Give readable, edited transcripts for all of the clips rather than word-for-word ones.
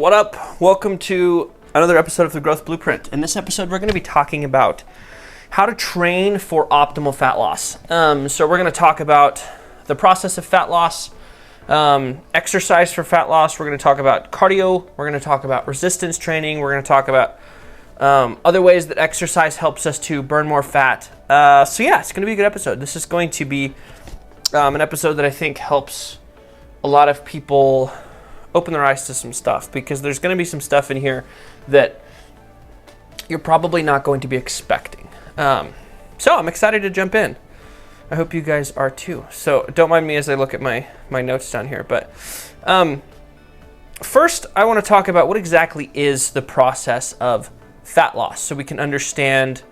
What up? Welcome to another episode of the Growth Blueprint. In this episode, we're going to be talking about how to train for optimal fat loss. So we're going to talk about the process of fat loss, exercise for fat loss. We're going to talk about cardio. We're going to talk about resistance training. We're going to talk about other ways that exercise helps us to burn more fat. So yeah, it's going to be a good episode. This is going to be an episode that I think helps a lot of people open their eyes to some stuff, because there's going to be some stuff in here that you're probably not going to be expecting. So I'm excited to jump in. I hope you guys are too. So don't mind me as I look at my notes down here. But first, I want to talk about what exactly is the process of fat loss, so we can understand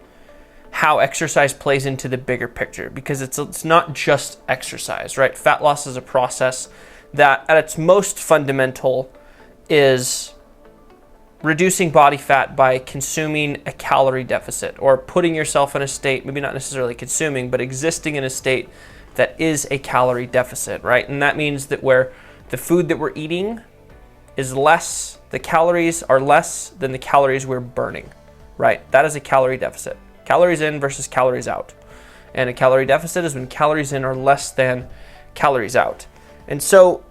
how exercise plays into the bigger picture, because it's not just exercise, right? Fat loss is a process that at its most fundamental is reducing body fat by consuming a calorie deficit, or putting yourself in a state, maybe not necessarily consuming, but existing in a state that is a calorie deficit, right? And that means that where the food that we're eating is less, the calories are less than the calories we're burning, right? That is a calorie deficit. Calories in versus calories out. And a calorie deficit is when calories in are less than calories out. And so,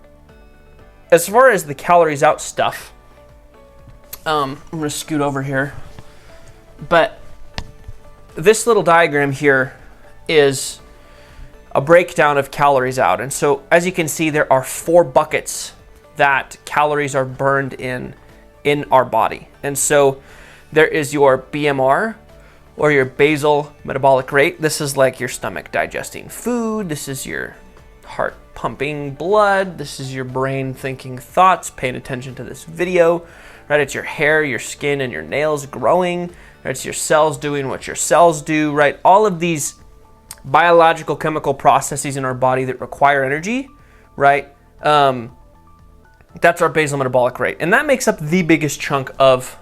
as far as the calories out stuff, I'm going to scoot over here. But this little diagram here is a breakdown of calories out. And so, as you can see, there are 4 buckets that calories are burned in our body. And so, there is your BMR, or your basal metabolic rate. This is like your stomach digesting food. This is your heart pumping blood. This is your brain thinking thoughts, paying attention to this video, right? It's your hair, your skin, and your nails growing. Right? It's your cells doing what your cells do, right? All of these biological chemical processes in our body that require energy, right? That's our basal metabolic rate. And that makes up the biggest chunk of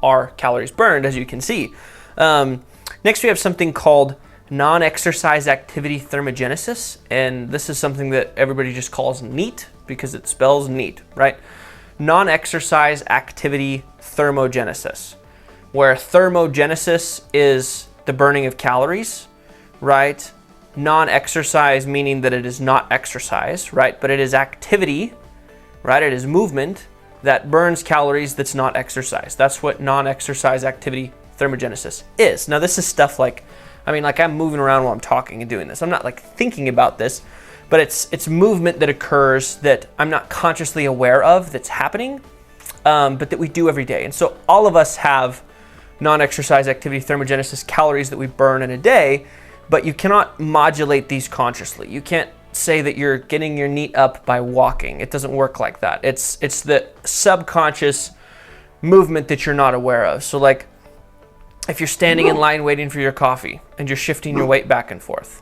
our calories burned, as you can see. Next, we have something called non-exercise activity thermogenesis, and this is something that everybody just calls NEAT because it spells neat, right? Non-exercise activity thermogenesis, where thermogenesis is the burning of calories, right? Non-exercise meaning that it is not exercise, right? But it is activity, right? It is movement that burns calories that's not exercise. That's what non-exercise activity thermogenesis is. Now, this is stuff like, I'm moving around while I'm talking and doing this. I'm not like thinking about this, but it's movement that occurs that I'm not consciously aware of that's happening, but that we do every day. And so all of us have non-exercise activity thermogenesis calories that we burn in a day, but you cannot modulate these consciously. You can't say that you're getting your NEAT up by walking. It doesn't work like that. It's the subconscious movement that you're not aware of. So like, if you're standing in line waiting for your coffee and you're shifting your weight back and forth,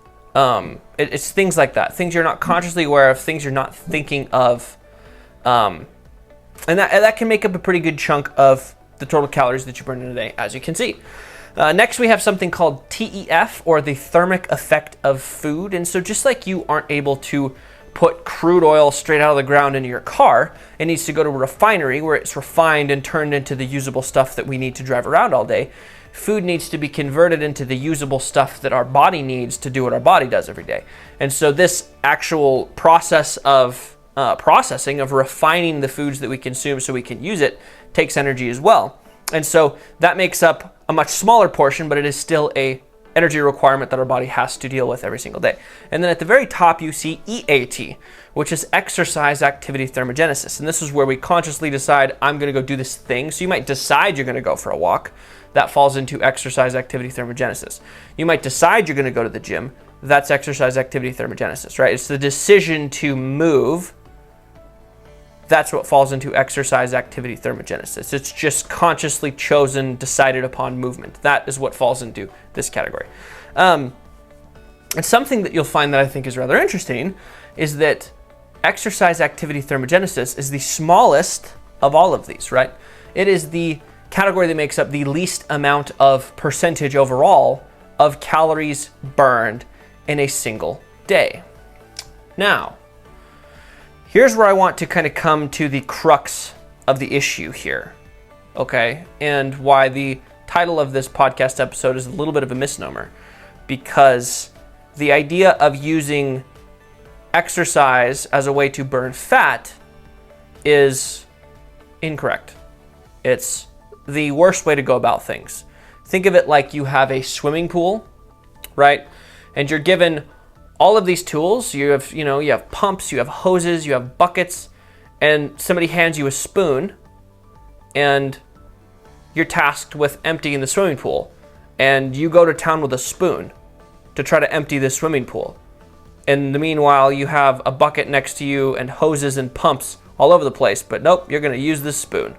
it's things like that. Things you're not consciously aware of, things you're not thinking of. And that can make up a pretty good chunk of the total calories that you burn in a day, as you can see. Next, we have something called TEF, or the thermic effect of food. And so just like you aren't able to put crude oil straight out of the ground into your car, it needs to go to a refinery where it's refined and turned into the usable stuff that we need to drive around all day. Food needs to be converted into the usable stuff that our body needs to do what our body does every day. And so this actual process of processing, of refining the foods that we consume so we can use it, takes energy as well. And so that makes up a much smaller portion, but it is still a energy requirement that our body has to deal with every single day. And then at the very top, you see EAT, which is exercise activity thermogenesis. And this is where we consciously decide, I'm going to go do this thing. So you might decide you're going to go for a walk. That falls into exercise activity thermogenesis. You might decide you're going to go to the gym. That's exercise activity thermogenesis, right? It's the decision to move. That's what falls into exercise activity thermogenesis. It's just consciously chosen, decided upon movement. That is what falls into this category. And something that you'll find that I think is rather interesting is that exercise activity thermogenesis is the smallest of all of these, right? It is the category that makes up the least amount of percentage overall of calories burned in a single day. Now, here's where I want to kind of come to the crux of the issue here, okay? And why the title of this podcast episode is a little bit of a misnomer, because the idea of using exercise as a way to burn fat is incorrect. It's the worst way to go about things. Think of it like you have a swimming pool, right? And you're given all of these tools. You have pumps, you have hoses, you have buckets, and somebody hands you a spoon, and you're tasked with emptying the swimming pool. And you go to town with a spoon to try to empty the swimming pool. In the meanwhile, you have a bucket next to you and hoses and pumps all over the place, but nope, you're going to use this spoon.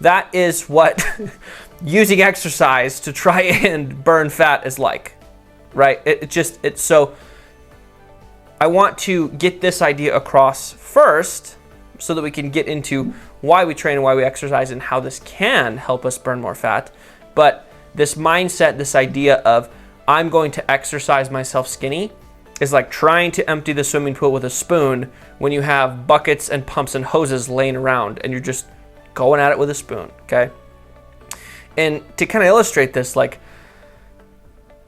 That is what using exercise to try and burn fat is like, right? So I want to get this idea across first so that we can get into why we train and why we exercise and how this can help us burn more fat. But this mindset, this idea of I'm going to exercise myself skinny is like trying to empty the swimming pool with a spoon when you have buckets and pumps and hoses laying around and you're just going at it with a spoon, okay? And to kind of illustrate this, like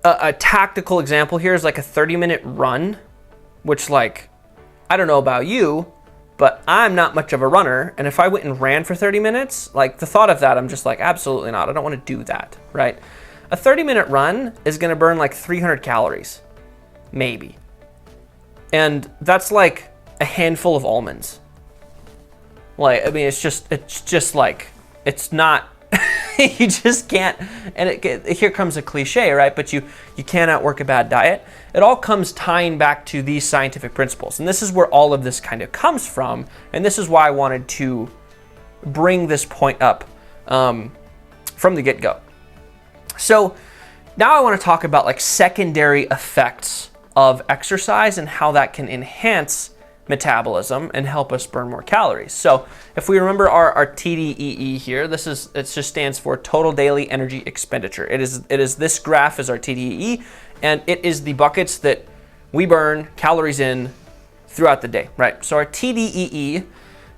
a tactical example here is like a 30-minute run, which like, I don't know about you, but I'm not much of a runner. And if I went and ran for 30 minutes, like the thought of that, I'm just like, absolutely not. I don't want to do that, right? A 30-minute run is going to burn like 300 calories, maybe. And that's like a handful of almonds. Like, I mean, it's just like, it's not, you just can't, and here comes a cliche, right? But you can't outwork a bad diet. It all comes tying back to these scientific principles. And this is where all of this kind of comes from. And this is why I wanted to bring this point up from the get-go. So now I want to talk about like secondary effects of exercise and how that can enhance metabolism and help us burn more calories. So if we remember our TDEE here, it just stands for Total Daily Energy Expenditure. It is this graph is our TDEE, and it is the buckets that we burn calories in throughout the day, right? So our TDEE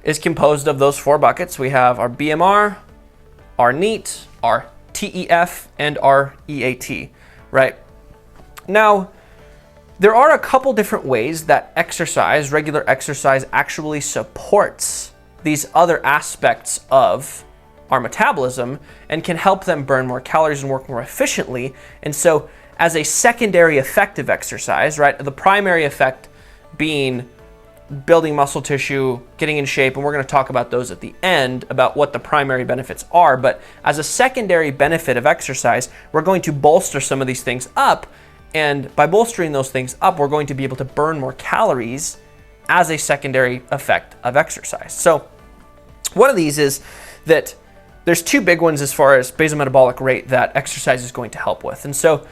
is composed of those 4 buckets. We have our BMR, our NEAT, our TEF, and our EAT, right? Now, there are a couple different ways that exercise, regular exercise, actually supports these other aspects of our metabolism and can help them burn more calories and work more efficiently. And so as a secondary effect of exercise, right, the primary effect being building muscle tissue, getting in shape, and we're going to talk about those at the end, about what the primary benefits are. But as a secondary benefit of exercise, we're going to bolster some of these things up. And by bolstering those things up, we're going to be able to burn more calories as a secondary effect of exercise. So one of these is that there's 2 big ones as far as basal metabolic rate that exercise is going to help with. And so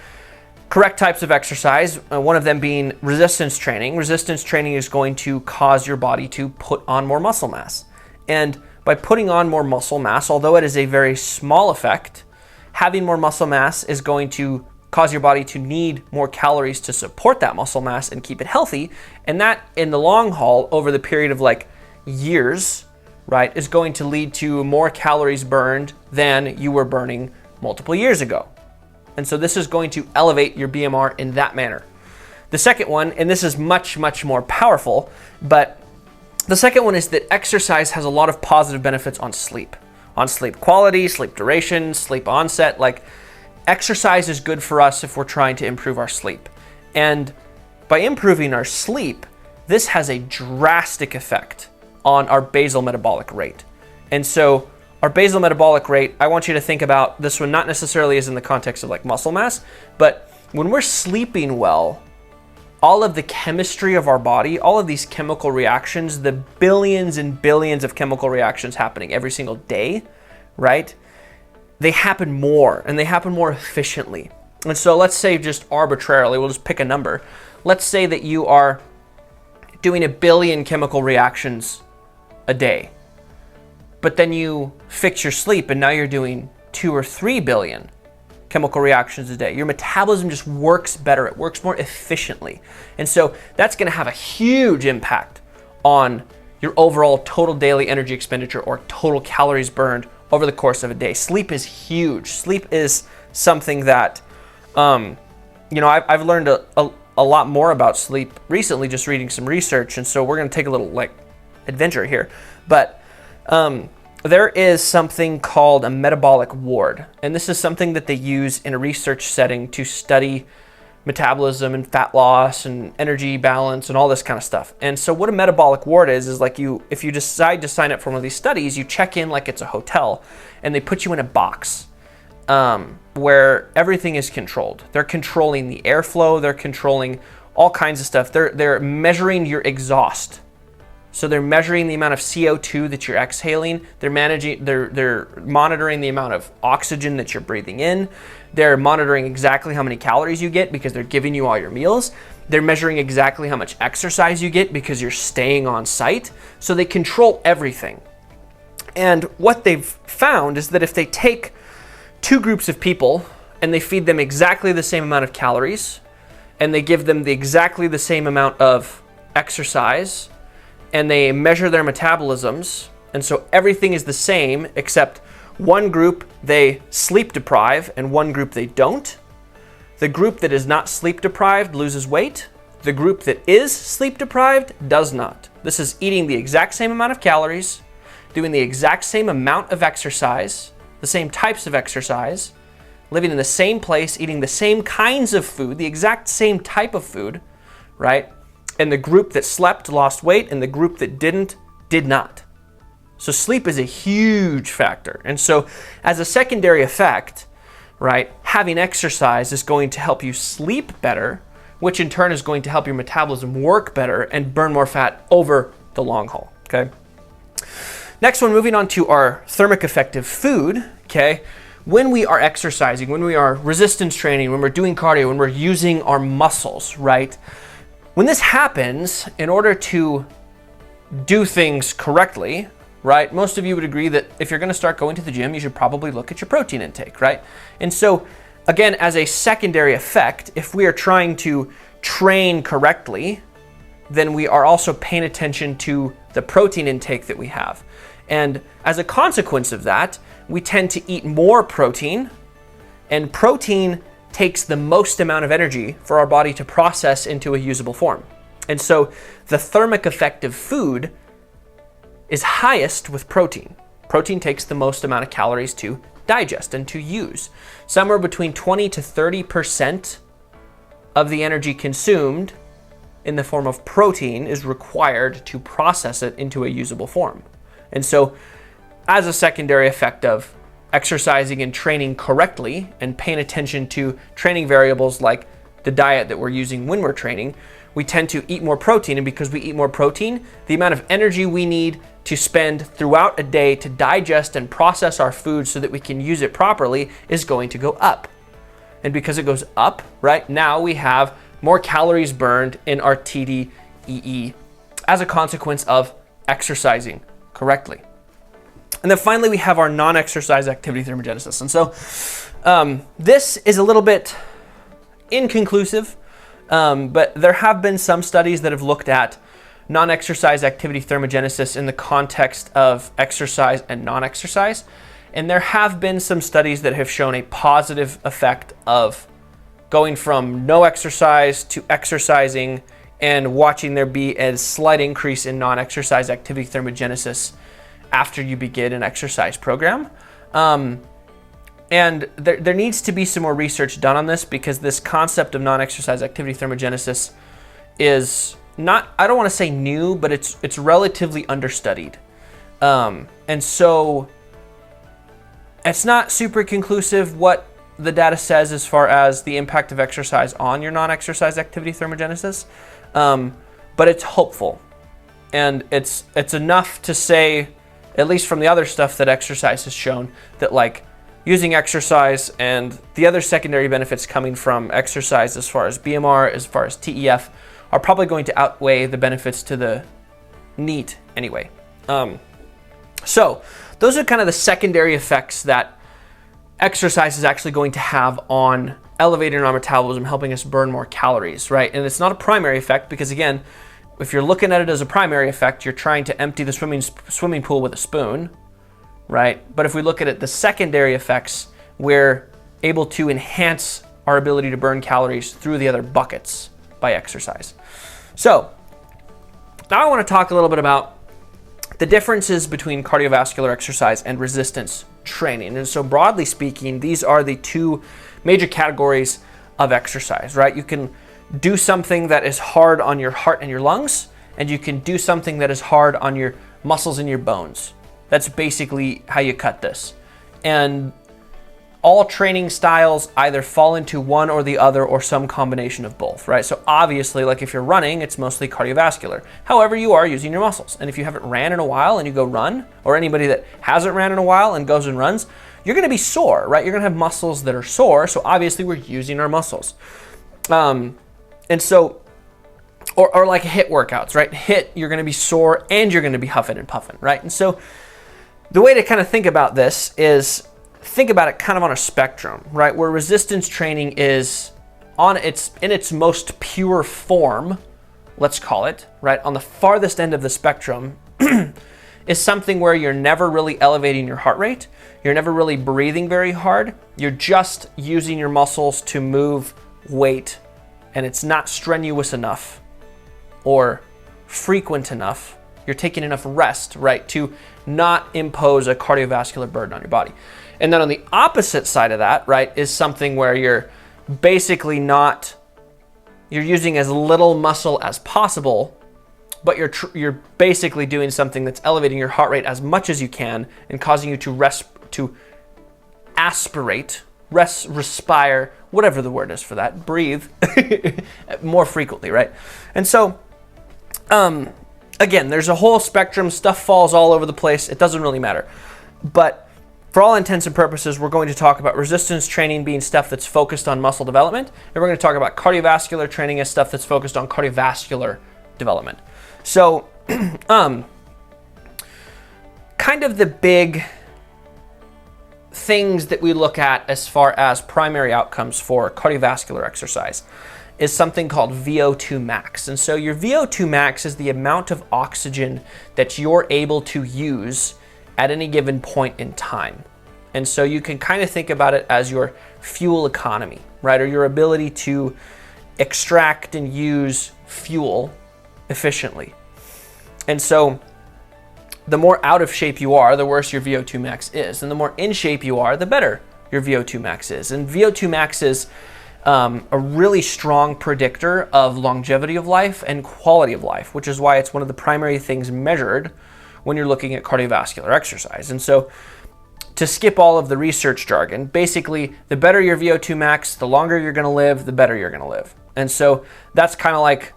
correct types of exercise, one of them being resistance training. Resistance training is going to cause your body to put on more muscle mass. And by putting on more muscle mass, although it is a very small effect, having more muscle mass is going to cause your body to need more calories to support that muscle mass and keep it healthy. And that, in the long haul, over the period of like years, right, is going to lead to more calories burned than you were burning multiple years ago. And so this is going to elevate your BMR in that manner. The second one, and this is much, much more powerful, but the second one is that exercise has a lot of positive benefits on sleep quality, sleep duration, sleep onset. Like, exercise is good for us if we're trying to improve our sleep. And by improving our sleep, this has a drastic effect on our basal metabolic rate. And so our basal metabolic rate, I want you to think about this one not necessarily as in the context of like muscle mass, but when we're sleeping well, all of the chemistry of our body, all of these chemical reactions, the billions and billions of chemical reactions happening every single day, right? They happen more, and they happen more efficiently. And so let's say, just arbitrarily, we'll just pick a number. Let's say that you are doing 1 billion chemical reactions a day, but then you fix your sleep and now you're doing 2 or 3 billion chemical reactions a day. Your metabolism just works better. It works more efficiently. And so that's going to have a huge impact on your overall total daily energy expenditure or total calories burned over the course of a day. Sleep is huge. Sleep is something that, I've learned a lot more about sleep recently just reading some research, and so we're going to take a little adventure here. But there is something called a metabolic ward, and this is something that they use in a research setting to study metabolism and fat loss and energy balance and all this kind of stuff. And so what a metabolic ward is if you decide to sign up for one of these studies, you check in like it's a hotel, and they put you in a box where everything is controlled. They're controlling the airflow, they're controlling all kinds of stuff. They're measuring your exhaust. So they're measuring the amount of CO2 that you're exhaling. They're monitoring the amount of oxygen that you're breathing in. They're monitoring exactly how many calories you get because they're giving you all your meals. They're measuring exactly how much exercise you get because you're staying on site. So they control everything. And what they've found is that if they take two groups of people and they feed them exactly the same amount of calories and they give them exactly the same amount of exercise, and they measure their metabolisms, and so everything is the same except one group they sleep deprive and one group they don't. The group that is not sleep deprived loses weight. The group that is sleep deprived does not. This is eating the exact same amount of calories, doing the exact same amount of exercise, the same types of exercise, living in the same place, eating the same kinds of food, the exact same type of food, right? And the group that slept lost weight, and the group that didn't did not. So sleep is a huge factor. And so as a secondary effect, right, having exercise is going to help you sleep better, which in turn is going to help your metabolism work better and burn more fat over the long haul, okay? Next one, moving on to our thermic effect of food, okay? When we are exercising, when we are resistance training, when we're doing cardio, when we're using our muscles, right? When this happens, in order to do things correctly, right, most of you would agree that if you're going to start going to the gym, you should probably look at your protein intake, right? And so, again, as a secondary effect, if we are trying to train correctly, then we are also paying attention to the protein intake that we have. And as a consequence of that, we tend to eat more protein, and protein takes the most amount of energy for our body to process into a usable form. And so the thermic effect of food is highest with protein. Protein takes the most amount of calories to digest and to use. Somewhere between 20 to 30% of the energy consumed in the form of protein is required to process it into a usable form. And so as a secondary effect of exercising and training correctly and paying attention to training variables like the diet that we're using when we're training, we tend to eat more protein. And because we eat more protein, the amount of energy we need to spend throughout a day to digest and process our food so that we can use it properly is going to go up. And because it goes up, right, now we have more calories burned in our TDEE as a consequence of exercising correctly. And then finally, we have our non-exercise activity thermogenesis. And so this is a little bit inconclusive, but there have been some studies that have looked at non-exercise activity thermogenesis in the context of exercise and non-exercise. And there have been some studies that have shown a positive effect of going from no exercise to exercising and watching there be a slight increase in non-exercise activity thermogenesis after you begin an exercise program. And there needs to be some more research done on this, because this concept of non-exercise activity thermogenesis is not, I don't want to say new, but it's relatively understudied. And so it's not super conclusive what the data says as far as the impact of exercise on your non-exercise activity thermogenesis, but it's hopeful. And it's enough to say, at least from the other stuff that exercise has shown, that like using exercise and the other secondary benefits coming from exercise as far as BMR, as far as TEF, are probably going to outweigh the benefits to the NEAT anyway. So those are kind of the secondary effects that exercise is actually going to have on elevating our metabolism, helping us burn more calories, right? And it's not a primary effect because, again, if you're looking at it as a primary effect, you're trying to empty the swimming pool with a spoon, right? But if we look at it, the secondary effects, we're able to enhance our ability to burn calories through the other buckets by exercise. So now I want to talk a little bit about the differences between cardiovascular exercise and resistance training. And so broadly speaking, these are the two major categories of exercise, right? You can do something that is hard on your heart and your lungs, and you can do something that is hard on your muscles and your bones. That's basically how you cut this. And all training styles either fall into one or the other or some combination of both, right? So obviously, like if you're running, it's mostly cardiovascular. However, you are using your muscles. And if you haven't ran in a while and you go run, or anybody that hasn't ran in a while and goes and runs, you're gonna be sore, right? You're gonna have muscles that are sore, so obviously we're using our muscles. And so, or like HIIT workouts, right? HIIT, you're gonna be sore and you're gonna be huffing and puffing, right? And so the way to kind of think about this is think about it kind of on a spectrum, right? Where resistance training is in its most pure form, let's call it, right? On the farthest end of the spectrum is something where you're never really elevating your heart rate. You're never really breathing very hard. You're just using your muscles to move weight, and it's not strenuous enough or frequent enough. You're taking enough rest, right, to not impose a cardiovascular burden on your body. And then on the opposite side of that, right, is something where you're basically you're using as little muscle as possible, but you're basically doing something that's elevating your heart rate as much as you can and causing you to aspirate, respire, whatever the word is for that, breathe more frequently, right? And so, again, there's a whole spectrum. Stuff falls all over the place. It doesn't really matter. But for all intents and purposes, we're going to talk about resistance training being stuff that's focused on muscle development, and we're going to talk about cardiovascular training as stuff that's focused on cardiovascular development. So, kind of the big things that we look at as far as primary outcomes for cardiovascular exercise is something called VO2 max. And so your VO2 max is the amount of oxygen that you're able to use at any given point in time. And so you can kind of think about it as your fuel economy, right? Or your ability to extract and use fuel efficiently. And so the more out of shape you are, the worse your VO2 max is. And the more in shape you are, the better your VO2 max is. And VO2 max is a really strong predictor of longevity of life and quality of life, which is why it's one of the primary things measured when you're looking at cardiovascular exercise. And so to skip all of the research jargon, basically the better your VO2 max, the longer you're gonna live, the better you're gonna live. And so that's kind of like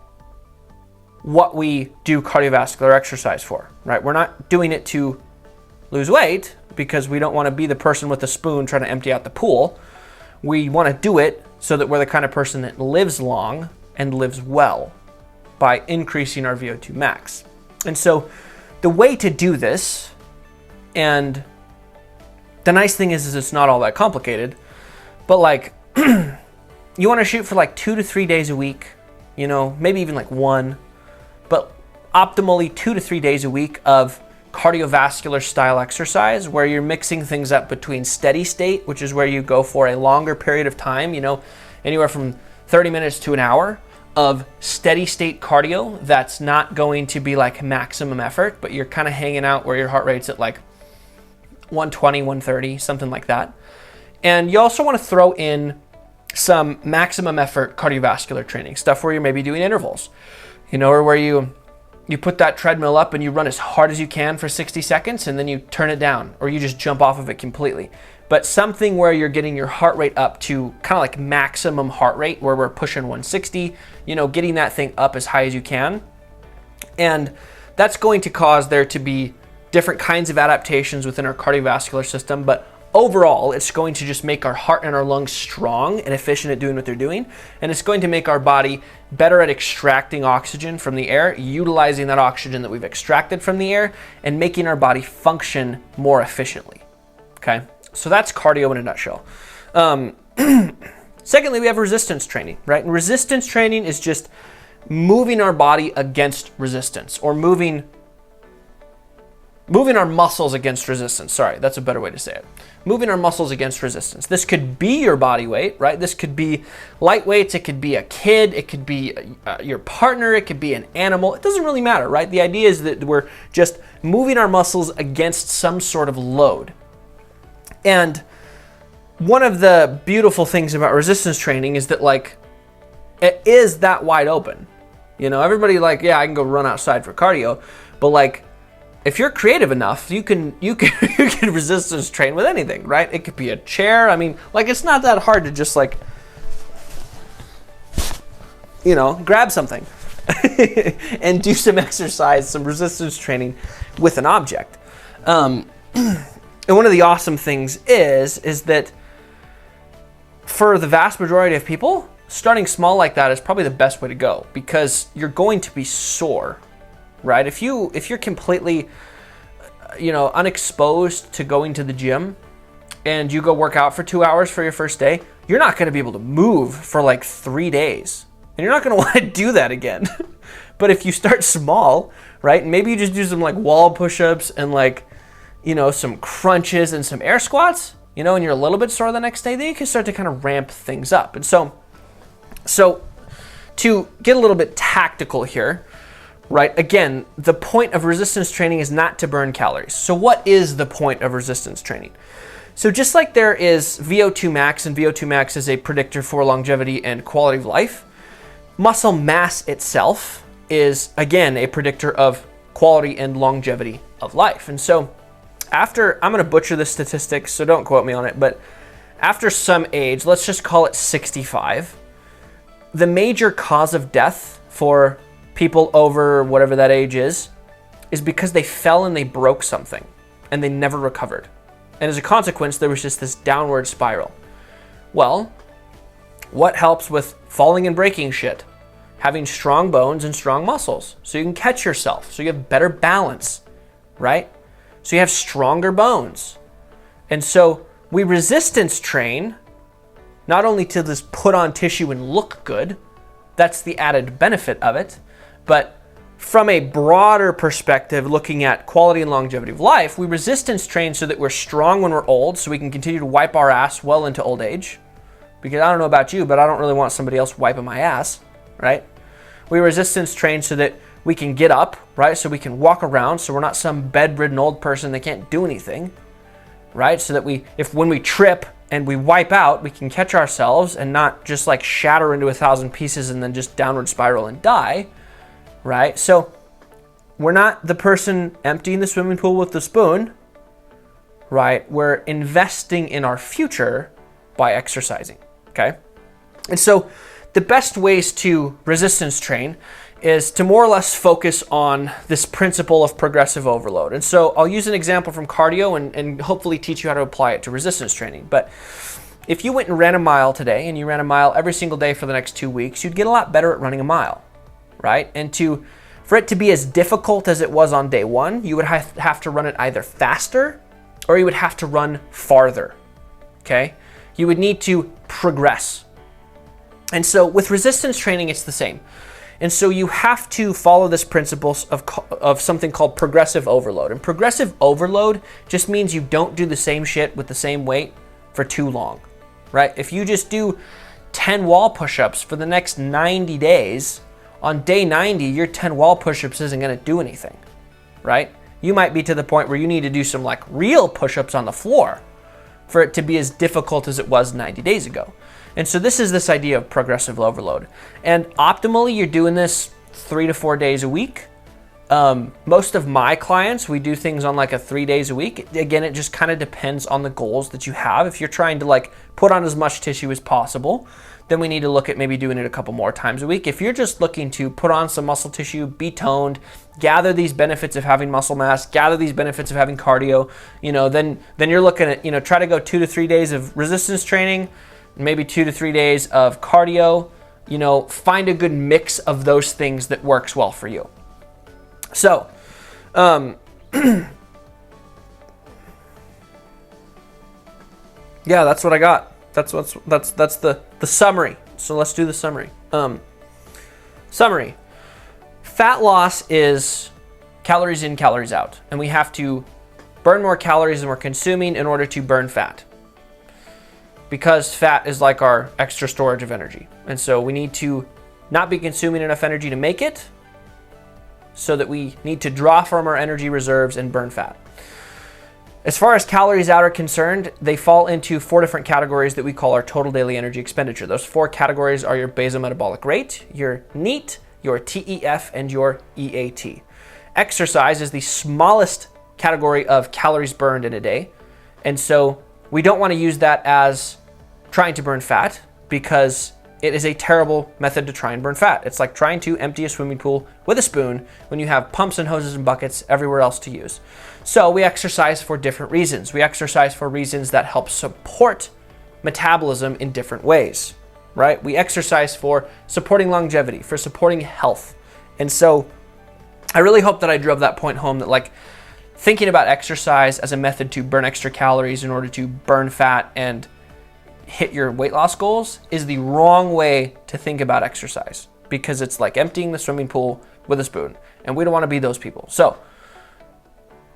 what we do cardiovascular exercise for, right? We're not doing it to lose weight because we don't want to be the person with the spoon trying to empty out the pool. We want to do it so that we're the kind of person that lives long and lives well by increasing our VO2 max. And so the way to do this, and the nice thing is it's not all that complicated, but like you want to shoot for like 2 to 3 days a week, you know, maybe even like one, but optimally 2 to 3 days a week of cardiovascular style exercise where you're mixing things up between steady state, which is where you go for a longer period of time, you know, anywhere from 30 minutes to an hour of steady state cardio that's not going to be like maximum effort, but you're kind of hanging out where your heart rate's at like 120, 130, something like that. And you also want to throw in some maximum effort cardiovascular training, stuff where you're maybe doing intervals, you know, or where you put that treadmill up and you run as hard as you can for 60 seconds and then you turn it down, or you just jump off of it completely. But something where you're getting your heart rate up to kind of like maximum heart rate, where we're pushing 160, you know, getting that thing up as high as you can. And that's going to cause there to be different kinds of adaptations within our cardiovascular system, but overall, it's going to just make our heart and our lungs strong and efficient at doing what they're doing. And it's going to make our body better at extracting oxygen from the air, utilizing that oxygen that we've extracted from the air, and making our body function more efficiently. Okay, so that's cardio in a nutshell. Secondly, we have resistance training, right? And resistance training is just moving our body against resistance, or moving our muscles against resistance. Sorry, that's a better way to say it. Moving our muscles against resistance. This could be your body weight, right? This could be light weights. It could be a kid. It could be your partner. It could be an animal. It doesn't really matter, right? The idea is that we're just moving our muscles against some sort of load. And one of the beautiful things about resistance training is that, like, it is that wide open. You know, everybody like, yeah, I can go run outside for cardio, but like, if you're creative enough, you can resistance train with anything, right? It could be a chair. I mean, like, it's not that hard to just, like, you know, grab something and do some exercise, some resistance training with an object. And one of the awesome things is that for the vast majority of people, starting small like that is probably the best way to go, because you're going to be sore, right? If you're completely, you know, unexposed to going to the gym and you go work out for 2 hours for your first day, you're not going to be able to move for like 3 days, and you're not going to want to do that again. But if you start small, right, and maybe you just do some like wall push-ups and, like, you know, some crunches and some air squats, you know, and you're a little bit sore the next day, then you can start to kind of ramp things up. And so to get a little bit tactical here, right? Again, the point of resistance training is not to burn calories. So what is the point of resistance training? So just like there is VO2 max, and VO2 max is a predictor for longevity and quality of life, muscle mass itself is, again, a predictor of quality and longevity of life. And so after, I'm going to butcher the statistics, so don't quote me on it, but after some age, let's just call it 65, the major cause of death for people over whatever that age is because they fell and they broke something and they never recovered. And as a consequence, there was just this downward spiral. Well, what helps with falling and breaking shit? Having strong bones and strong muscles, so you can catch yourself, so you have better balance, right? So you have stronger bones. And so we resistance train not only to just put on tissue and look good, that's the added benefit of it, but from a broader perspective, looking at quality and longevity of life, we resistance train so that we're strong when we're old, so we can continue to wipe our ass well into old age. Because I don't know about you, but I don't really want somebody else wiping my ass, right? We resistance train so that we can get up, right? So we can walk around, so we're not some bedridden old person that can't do anything, right? So that when we trip and we wipe out, we can catch ourselves and not just like shatter into 1,000 pieces and then just downward spiral and die, right? So we're not the person emptying the swimming pool with the spoon, right? We're investing in our future by exercising, okay? And so the best ways to resistance train is to more or less focus on this principle of progressive overload. And so I'll use an example from cardio and hopefully teach you how to apply it to resistance training. But if you went and ran a mile today and you ran a mile every single day for the next 2 weeks, you'd get a lot better at running a mile, right? And for it to be as difficult as it was on day one, you would have to run it either faster or you would have to run farther, okay? You would need to progress. And so with resistance training, it's the same. And so you have to follow this principle of something called progressive overload. And progressive overload just means you don't do the same shit with the same weight for too long, right? If you just do 10 wall push-ups for the next 90 days, on day 90, your 10 wall push-ups isn't gonna do anything, right? You might be to the point where you need to do some like real push-ups on the floor for it to be as difficult as it was 90 days ago. And so this is this idea of progressive overload. And optimally, you're doing this 3 to 4 days a week. Most of my clients, we do things on like a 3 days a week. Again, it just kind of depends on the goals that you have. If you're trying to like put on as much tissue as possible, then we need to look at maybe doing it a couple more times a week. If you're just looking to put on some muscle tissue, be toned, gather these benefits of having muscle mass, gather these benefits of having cardio, then you're looking at, try to go 2 to 3 days of resistance training, maybe 2 to 3 days of cardio, find a good mix of those things that works well for you. So, yeah, that's what I got. That's the summary. So let's do the summary. Summary. Fat loss is calories in, calories out. And we have to burn more calories than we're consuming in order to burn fat. Because fat is like our extra storage of energy. And so we need to not be consuming enough energy to make it, so that we need to draw from our energy reserves and burn fat. As far as calories out are concerned, they fall into 4 different categories that we call our total daily energy expenditure. Those 4 categories are your basal metabolic rate, your NEAT, your TEF, and your EAT. Exercise is the smallest category of calories burned in a day. And so we don't want to use that as trying to burn fat, because it is a terrible method to try and burn fat. It's like trying to empty a swimming pool with a spoon when you have pumps and hoses and buckets everywhere else to use. So we exercise for different reasons. We exercise for reasons that help support metabolism in different ways, right? We exercise for supporting longevity, for supporting health. And so I really hope that I drove that point home, that like thinking about exercise as a method to burn extra calories in order to burn fat and hit your weight loss goals is the wrong way to think about exercise, because it's like emptying the swimming pool with a spoon, and we don't want to be those people. So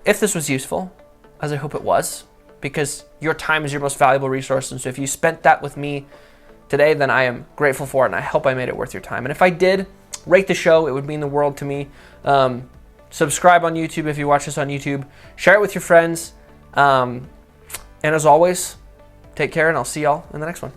if this was useful, as I hope it was, because your time is your most valuable resource, and so if you spent that with me today, then I am grateful for it, and I hope I made it worth your time. And if I did, rate the show. It would mean the world to me. Subscribe on YouTube if you watch this on YouTube. Share it with your friends. And as always, take care, and I'll see y'all in the next one.